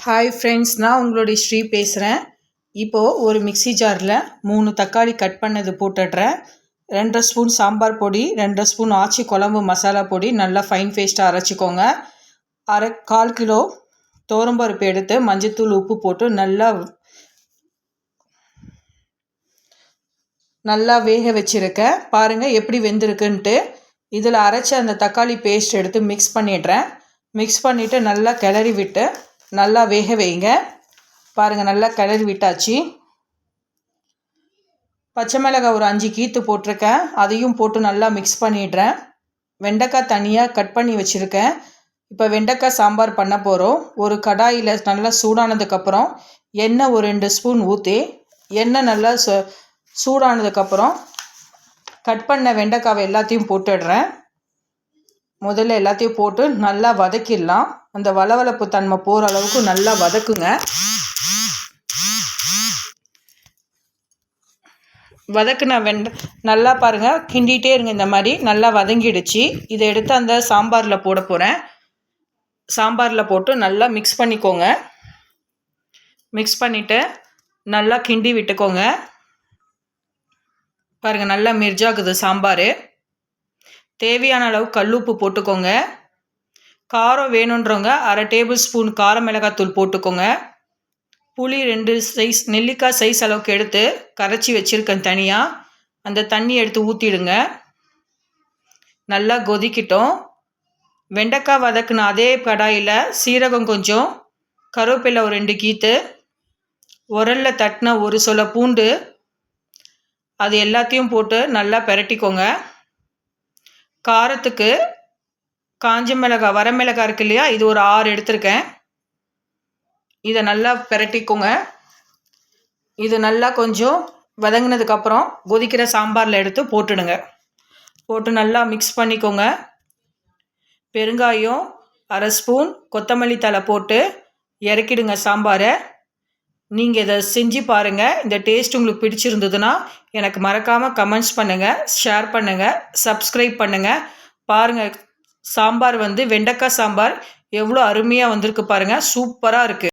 Hi friends, நான் உங்களுடைய ஸ்ரீ பேசுகிறேன். இப்போது ஒரு மிக்ஸி ஜாரில் 3 தக்காளி கட் பண்ணது போட்டுடுறேன். 2 ஸ்பூன் சாம்பார் பொடி, 2 ஸ்பூன் ஆச்சி குழம்பு மசாலா பொடி நல்லா ஃபைன் பேஸ்ட்டாக அரைச்சிக்கோங்க. 1/4 கிலோ துவரம்பருப்பு எடுத்து மஞ்சத்தூள் உப்பு போட்டு நல்லா வேக வச்சுருக்கேன். பாருங்கள் எப்படி வெந்திருக்குன்ட்டு. இதில் அரைச்ச அந்த தக்காளி பேஸ்ட் எடுத்து மிக்ஸ் பண்ணிடுறேன். மிக்ஸ் பண்ணிவிட்டு நல்லா கிளறி விட்டு நல்லா வேக வைங்க. பாருங்கள் நல்லா கிளறி விட்டாச்சு. பச்சை மிளகாய் ஒரு 5 கீத்து போட்டிருக்கேன், அதையும் போட்டு நல்லா மிக்ஸ் பண்ணிடுறேன். வெண்டைக்காய் தனியாக கட் பண்ணி வச்சுருக்கேன். இப்போ வெண்டைக்காய் சாம்பார் பண்ண போகிறோம். ஒரு கடாயில் நல்லா சூடானதுக்கப்புறம் எண்ணெய் ஒரு 2 ஸ்பூன் ஊற்றி, எண்ணெய் நல்லா சூடானதுக்கப்புறம் கட் பண்ண வெண்டைக்காவை எல்லாத்தையும் போட்டுடுறேன். முதல்ல எல்லாத்தையும் போட்டு நல்லா வதக்கிடலாம். அந்த வளவளப்பு தன்மை போகிற அளவுக்கு நல்லா வதக்குங்க. வதக்குன நல்லா பாருங்கள், கிண்டிகிட்டே இருங்க. இந்த மாதிரி நல்லா வதங்கிடுச்சு. இதை எடுத்து அந்த சாம்பாரில் போட போகிறேன். சாம்பாரில் போட்டு நல்லா மிக்ஸ் பண்ணிக்கோங்க. மிக்ஸ் பண்ணிவிட்டு நல்லா கிண்டி விட்டுக்கோங்க. பாருங்கள் நல்லா மிர்ஜாகுது சாம்பார். தேவையான அளவு கல்லுப்பு போட்டுக்கோங்க. காரம் வேணுன்றவங்க 1/2 டேபிள் ஸ்பூன் கார மிளகாத்தூள் போட்டுக்கோங்க. புளி 2 சைஸ் நெல்லிக்காய் சைஸ் அளவுக்கு எடுத்து கரைச்சி வச்சுருக்கேன் தனியாக. அந்த தண்ணி எடுத்து ஊற்றிடுங்க. நல்லா கொதிக்கிட்டோம். வெண்டைக்காய் வதக்குன அதே கடாயில் சீரகம் கொஞ்சம், கருவேப்பிலை ஒரு 2 கீத்து, உரலில் தட்டின ஒரு சொல பூண்டு, அது எல்லாத்தையும் போட்டு நல்லா பெரட்டிக்கோங்க. காரத்துக்கு காஞ்ச மிளகாய் வரமிளகாய் இருக்கு இல்லையா, இது ஒரு 6 எடுத்திருக்கேன். இதை நல்லா பெரட்டிக்கோங்க. இது நல்லா கொஞ்சம் வதங்கினதுக்கப்புறம் கொதிக்கிற சாம்பாரில் எடுத்து போட்டுடுங்க. போட்டு நல்லா மிக்ஸ் பண்ணிக்கோங்க. பெருங்காயம் 1/2 ஸ்பூன், கொத்தமல்லி தழை போட்டு இறக்கிடுங்க சாம்பாரை. நீங்கள் இதை செஞ்சு பாருங்கள். இந்த டேஸ்ட் உங்களுக்கு பிடிச்சிருந்ததுன்னா எனக்கு மறக்காமல் கமெண்ட்ஸ் பண்ணுங்கள், ஷேர் பண்ணுங்கள், சப்ஸ்கிரைப் பண்ணுங்கள். பாருங்கள், சாம்பார் வெண்டைக்காய் சாம்பார் எவ்வளோ அருமையாக வந்திருக்கு பாருங்கள். சூப்பராக இருக்குது.